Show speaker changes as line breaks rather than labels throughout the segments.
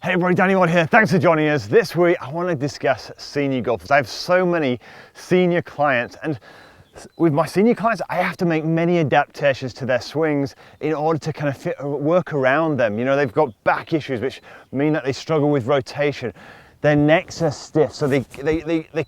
Hey everybody, Danny Maude here. Thanks for joining us. This week I want to discuss senior golfers. I have so many senior clients, and with my senior clients I have to make many adaptations to their swings in order to kind of work around them. You know, they've got back issues which mean that they struggle with rotation. Their necks are stiff, so they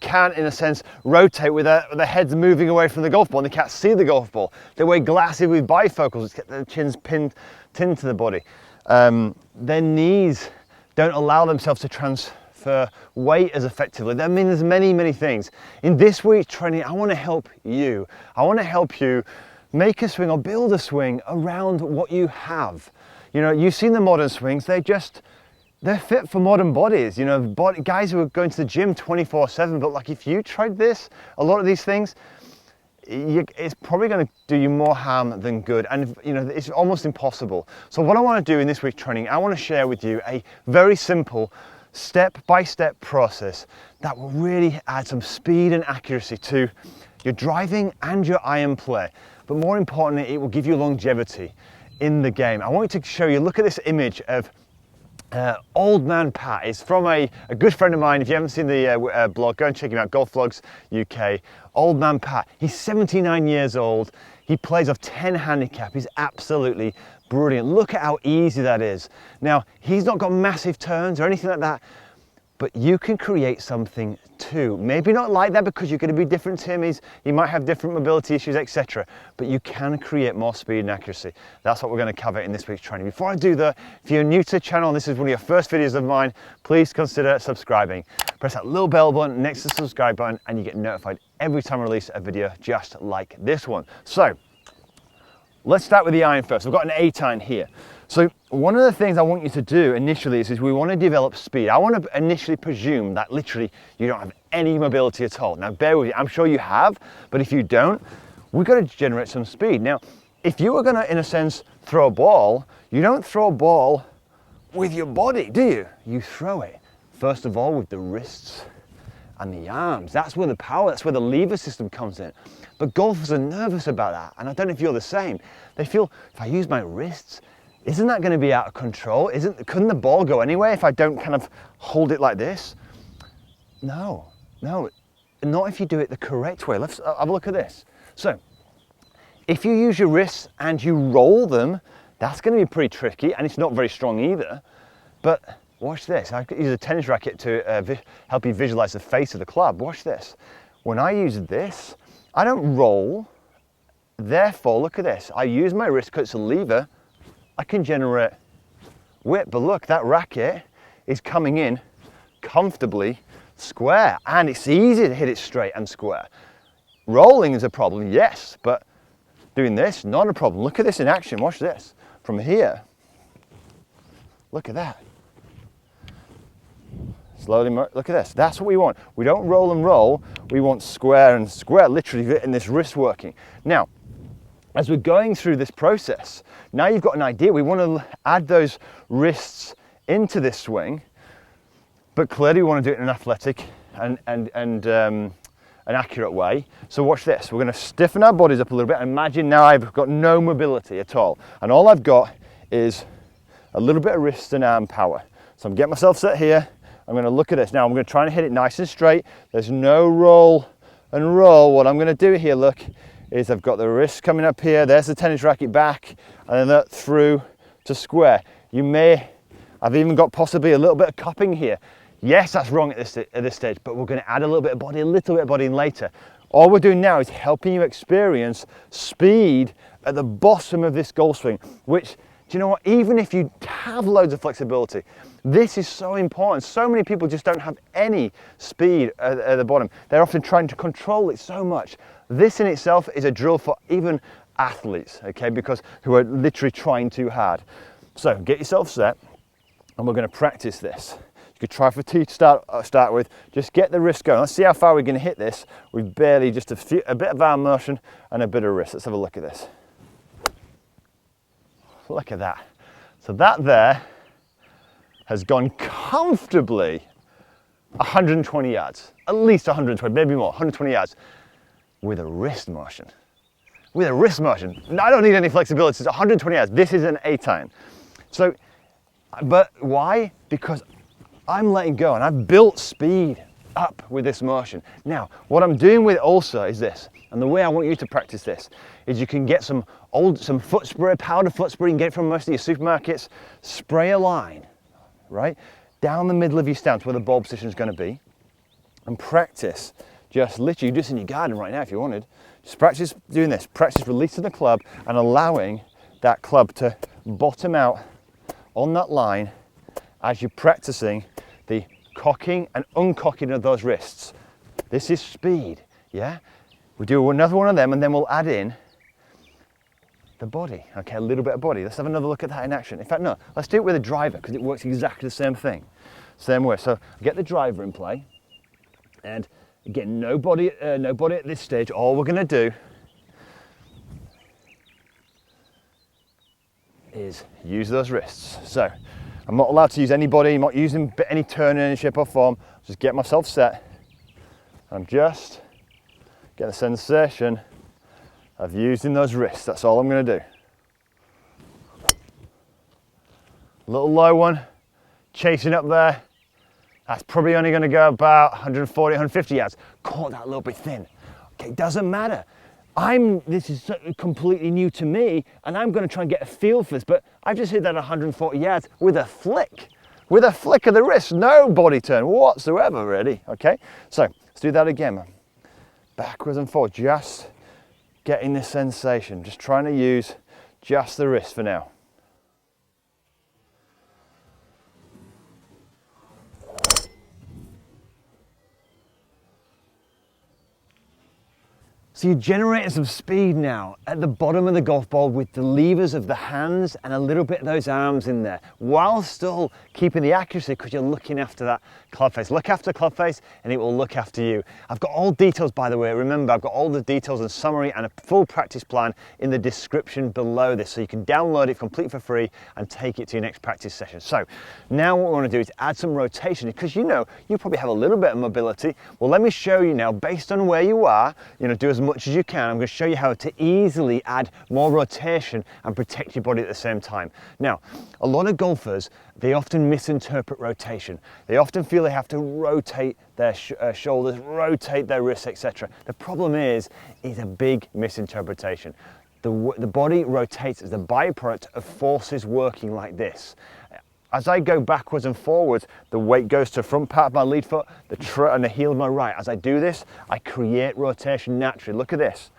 can't, in a sense, rotate with their heads moving away from the golf ball, and they can't see the golf ball. They wear glasses with bifocals to get their chins pinned to the body. Their knees don't allow themselves to transfer weight as effectively. That means there's many things. In this week's training, I want to help you. I want to help you make a swing or build a swing around what you have. You know, you've seen the modern swings, they're fit for modern bodies. You know, guys who are going to the gym 24/7, but like if you tried this, a lot of these things, it's probably going to do you more harm than good, and you know it's almost impossible. So what I want to do in this week's training, I want to share with you a very simple step-by-step process that will really add some speed and accuracy to your driving and your iron play, but more importantly it will give you longevity in the game. I want to show you, look at this image of Old Man Pat. Is from a good friend of mine. If you haven't seen the blog, go and check him out, Golf Vlogs UK. Old Man Pat, he's 79 years old. He plays off 10 handicap. He's absolutely brilliant. Look at how easy that is. Now, he's not got massive turns or anything like that, but you can create something too. Maybe not like that because you're going to be different to him. He might have different mobility issues, etc. But you can create more speed and accuracy. That's what we're going to cover in this week's training. Before I do that, if you're new to the channel and this is one of your first videos of mine, please consider subscribing. Press that little bell button next to the subscribe button and you get notified every time I release a video just like this one. So let's start with the iron first. We've got an 8 iron here. So one of the things I want you to do initially is we want to develop speed. I want to initially presume that literally you don't have any mobility at all. Now bear with me, I'm sure you have, but if you don't, we've got to generate some speed. Now, if you were going to, in a sense, throw a ball, you don't throw a ball with your body, do you? You throw it, first of all, with the wrists and the arms. That's where the power, that's where the lever system comes in. But golfers are nervous about that, and I don't know if you're the same. They feel, if I use my wrists, isn't that going to be out of control? Couldn't the ball go anywhere if I don't kind of hold it like this? No, not if you do it the correct way. Let's have a look at this. So, if you use your wrists and you roll them, that's going to be pretty tricky, and it's not very strong either. But watch this. I could use a tennis racket to help you visualize the face of the club. Watch this. When I use this, I don't roll. Therefore, look at this. I use my wrist because it's a lever. I can generate whip, but look, that racket is coming in comfortably square, and it's easy to hit it straight and square. Rolling is a problem, yes, but doing this, not a problem. Look at this in action, watch this. From here, look at that. Slowly, look at this, that's what we want. We don't roll and roll, we want square and square, literally in this wrist working. Now, as we're going through this process, now you've got an idea. We want to add those wrists into this swing, but clearly we want to do it in an athletic and an accurate way. So watch this. We're going to stiffen our bodies up a little bit. Imagine now I've got no mobility at all, and all I've got is a little bit of wrist and arm power. So I'm getting myself set here. I'm going to look at this. Now I'm going to try and hit it nice and straight. There's no roll and roll. What I'm going to do here, look, is I've got the wrist coming up here, there's the tennis racket back, and then that through to square. I've even got possibly a little bit of cupping here. Yes, that's wrong at this stage, but we're going to add a little bit of body in later. All we're doing now is helping you experience speed at the bottom of this golf swing, which, do you know what, even if you have loads of flexibility, this is so important. So many people just don't have any speed at the bottom. They're often trying to control it so much. This in itself is a drill for even athletes, okay, because who are literally trying too hard. So get yourself set, and we're going to practice this. You could try for 2 to start with. Just get the wrist going. Let's see how far we're going to hit this with barely just a bit of arm motion and a bit of wrist. Let's have a look at this. Look at that. So that there has gone comfortably 120 yards, at least 120, maybe more, 120 yards. With a wrist motion. With a wrist motion. I don't need any flexibility. It's 120 yards. This is an 8 iron. So But why? Because I'm letting go and I've built speed up with this motion. Now, what I'm doing with it also is this, and the way I want you to practice this is you can get some foot spray, powder foot spray, you can get it from most of your supermarkets, spray a line, right, down the middle of your stance where the ball position is going to be, and practice, just literally, just in your garden right now if you wanted, just practice doing this, practice releasing the club and allowing that club to bottom out on that line as you're practicing the cocking and uncocking of those wrists. This is speed, yeah? We do another one of them and then we'll add in the body, okay, a little bit of body. Let's have another look at that in action. In fact, no, let's do it with a driver because it works exactly the same thing, same way. So get the driver in play and again, no body at this stage. All we're gonna do is use those wrists. So I'm not allowed to use any body, I'm not using any turn in any shape or form. Just get myself set. I'm just get the sensation of using those wrists. That's all I'm going to do. Little low one, chasing up there. That's probably only going to go about 140, 150 yards. Caught that a little bit thin. Okay, doesn't matter. This is completely new to me and I'm going to try and get a feel for this, but I've just hit that 140 yards with a flick of the wrist, no body turn whatsoever really, okay? So let's do that again, man. Backwards and forward, just getting this sensation, just trying to use just the wrist for now. So you're generating some speed now at the bottom of the golf ball with the levers of the hands and a little bit of those arms in there, while still keeping the accuracy because you're looking after that club face. Look after the club face and it will look after you. I've got all details, by the way. Remember, I've got all the details and summary and a full practice plan in the description below this, so you can download it completely for free and take it to your next practice session. So now what we want to do is add some rotation because you probably have a little bit of mobility. Well, let me show you now, based on where you are, do as much as you can. I'm going to show you how to easily add more rotation and protect your body at the same time. Now, a lot of golfers, they often misinterpret rotation. They often feel they have to rotate their shoulders, rotate their wrists, etc. The problem is a big misinterpretation. The body rotates as a byproduct of forces working like this. As I go backwards and forwards, the weight goes to the front part of my lead foot, and the heel of my right. As I do this, I create rotation naturally. Look at this.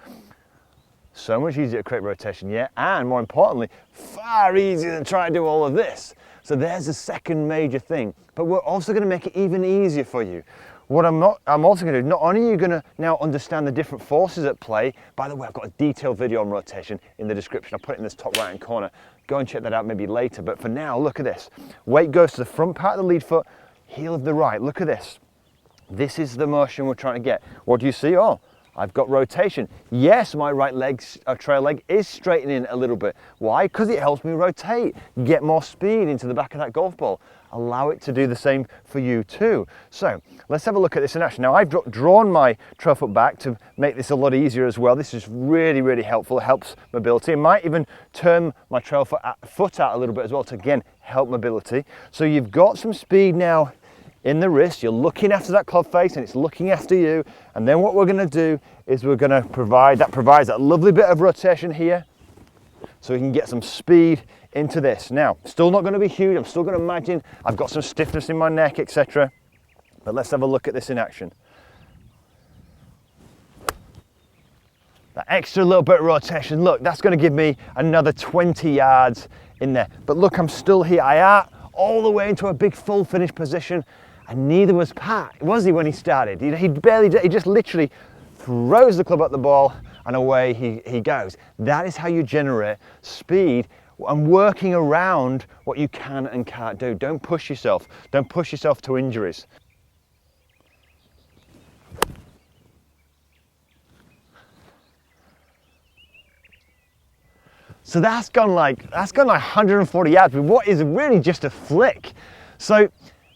So much easier to create rotation, yeah? And more importantly, far easier than trying to do all of this. So there's the second major thing. But we're also gonna make it even easier for you. What I'm also going to do, not only are you going to now understand the different forces at play, by the way, I've got a detailed video on rotation in the description. I'll put it in this top right hand corner. Go and check that out maybe later. But for now, look at this. Weight goes to the front part of the lead foot, heel of the right. Look at this. This is the motion we're trying to get. What do you see? Oh, I've got rotation. Yes, my right trail leg is straightening a little bit. Why? Because it helps me rotate, get more speed into the back of that golf ball. Allow it to do the same for you too. So let's have a look at this in action. Now I've drawn my trail foot back to make this a lot easier as well. This is really, really helpful. It helps mobility. I might even turn my trail foot out a little bit as well to again help mobility. So you've got some speed now in the wrist. You're looking after that club face and it's looking after you. And then what we're going to do is we're going to provides that lovely bit of rotation here, so we can get some speed into this. Now, still not going to be huge. I'm still going to imagine I've got some stiffness in my neck, etc. But let's have a look at this in action. That extra little bit of rotation, look, that's going to give me another 20 yards in there. But look, I'm still here. I am all the way into a big full finish position, and neither was Pat, was he, when he started? He barely did. He just literally throws the club at the ball and away he goes. That is how you generate speed and working around what you can and can't do. Don't push yourself. Don't push yourself to injuries. So that's gone like 140 yards with what is really just a flick. So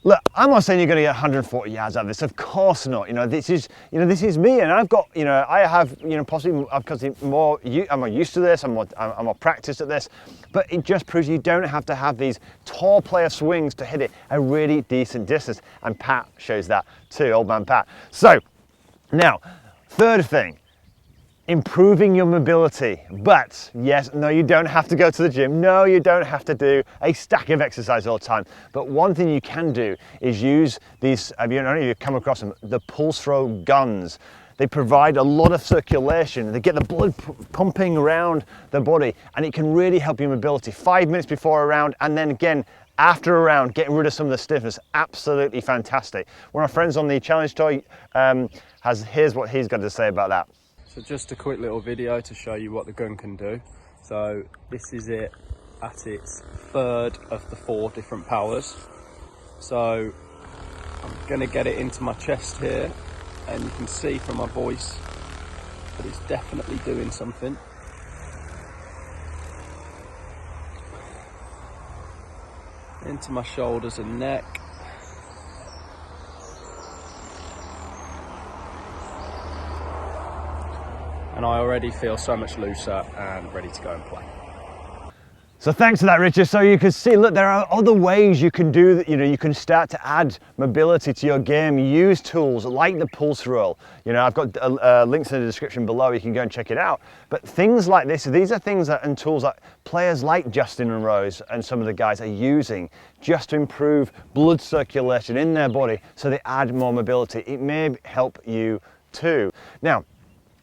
Look, I'm not saying you're going to get 140 yards out of this. Of course not. This is me, and I've got, I have, possibly because I'm more used to this. I'm more practiced at this. But it just proves you don't have to have these tall player swings to hit it a really decent distance. And Pat shows that too, old man Pat. So now, third thing. Improving your mobility. But yes, no, you don't have to go to the gym. No, you don't have to do a stack of exercise all the time. But one thing you can do is use these, I don't know if you've come across them, the PULSEROLL guns. They provide a lot of circulation. They get the blood pumping around the body, and it can really help your mobility. 5 minutes before a round, and then again after a round, getting rid of some of the stiffness. Absolutely fantastic. One of our friends on the challenge toy here's what he's got to say about that.
So just a quick little video to show you what the gun can do. So this is it at its third of the 4 different powers. So I'm going to get it into my chest here, and you can see from my voice that it's definitely doing something. Into my shoulders and neck. And I already feel so much looser and ready to go and play.
So thanks for that, Richard. So you can see, look, there are other ways you can do that. You can start to add mobility to your game. Use tools like the PULSEROLL. I've got links in the description below. You can go and check it out. But things like this, these are things and tools that players like Justin and Rose and some of the guys are using just to improve blood circulation in their body, so they add more mobility. It may help you too. Now,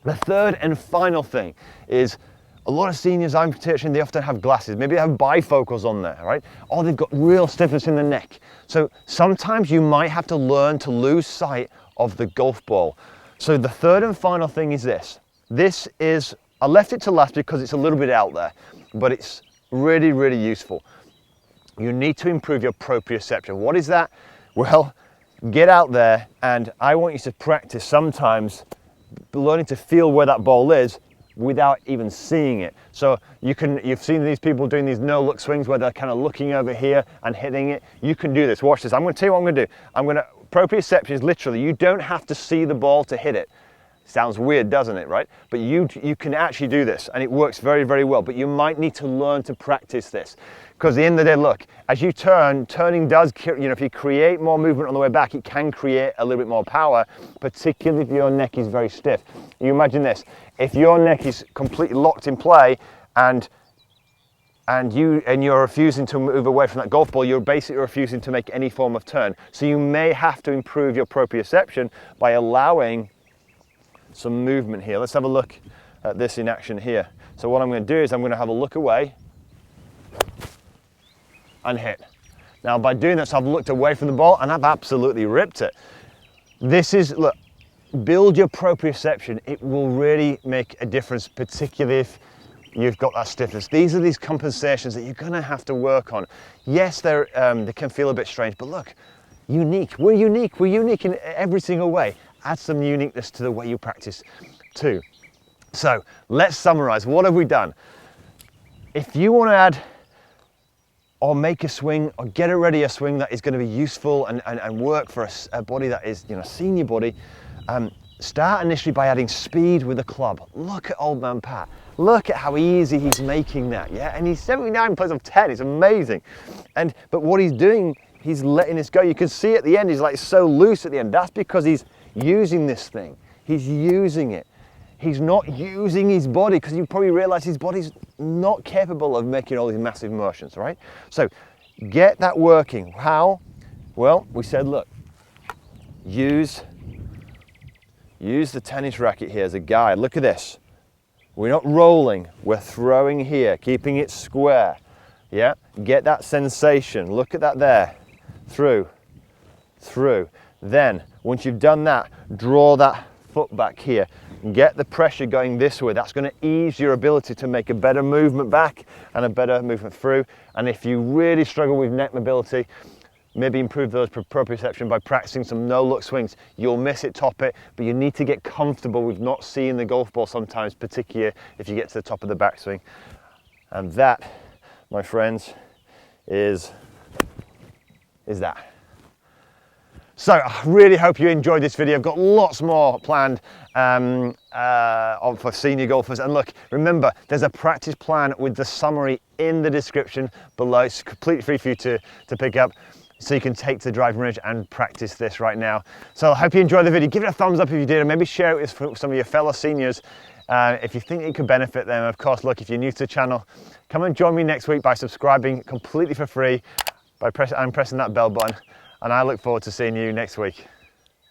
the third and final thing is a lot of seniors I'm teaching, they often have glasses. Maybe they have bifocals on there, right? Or they've got real stiffness in the neck. So sometimes you might have to learn to lose sight of the golf ball. So the third and final thing is this. This is, I left it to last because it's a little bit out there, but it's really, really useful. You need to improve your proprioception. What is that? Well, get out there, and I want you to practice sometimes learning to feel where that ball is without even seeing it. So you've seen these people doing these no-look swings where they're kind of looking over here and hitting it. You can do this. Watch this. I'm going to tell you what I'm going to do. Proprioception is literally, you don't have to see the ball to hit it. Sounds weird, doesn't it, right? But you can actually do this, and it works very, very well. But you might need to learn to practice this. Because at the end of the day, look, as you turning does, if you create more movement on the way back, it can create a little bit more power, particularly if your neck is very stiff. You imagine this, if your neck is completely locked in play and you're refusing to move away from that golf ball, you're basically refusing to make any form of turn. So you may have to improve your proprioception by allowing some movement here. Let's have a look at this in action here. So what I'm going to do is I'm going to have a look away and hit. Now by doing this, I've looked away from the ball and I've absolutely ripped it. This is, look, build your proprioception. It will really make a difference, particularly if you've got that stiffness. These are these compensations that you're going to have to work on. Yes, they can feel a bit strange, but look, unique. We're unique. We're unique in every single way. Add some uniqueness to the way you practice too. So let's summarize. What have we done? If you want to add or make a swing or get ready a swing that is going to be useful and work for a body that is, senior body, start initially by adding speed with the club. Look at old man Pat. Look at how easy he's making that, yeah? And he's 79 plays off 10. It's amazing. But what he's doing, he's letting this go. You can see at the end, he's like so loose at the end. That's because he's using this thing. He's using it. He's not using his body, because you probably realize his body's not capable of making all these massive motions, right? So get that working. How? Well, we said, look, use the tennis racket here as a guide. Look at this. We're not rolling, we're throwing here, keeping it square. Yeah, get that sensation. Look at that there. Through. Then, once you've done that, draw that foot back here. Get the pressure going this way. That's going to ease your ability to make a better movement back and a better movement through. And if you really struggle with neck mobility, maybe improve those proprioception by practicing some no-look swings. You'll miss it, top it, but you need to get comfortable with not seeing the golf ball sometimes, particularly if you get to the top of the backswing. And that, my friends, is that. So I really hope you enjoyed this video. I've got lots more planned for senior golfers. And look, remember, there's a practice plan with the summary in the description below. It's completely free for you to pick up, so you can take to the driving range and practice this right now. So I hope you enjoyed the video. Give it a thumbs up if you did, and maybe share it with some of your fellow seniors if you think it could benefit them. Of course, look, if you're new to the channel, come and join me next week by subscribing completely for free by pressing that bell button. And I look forward to seeing you next week.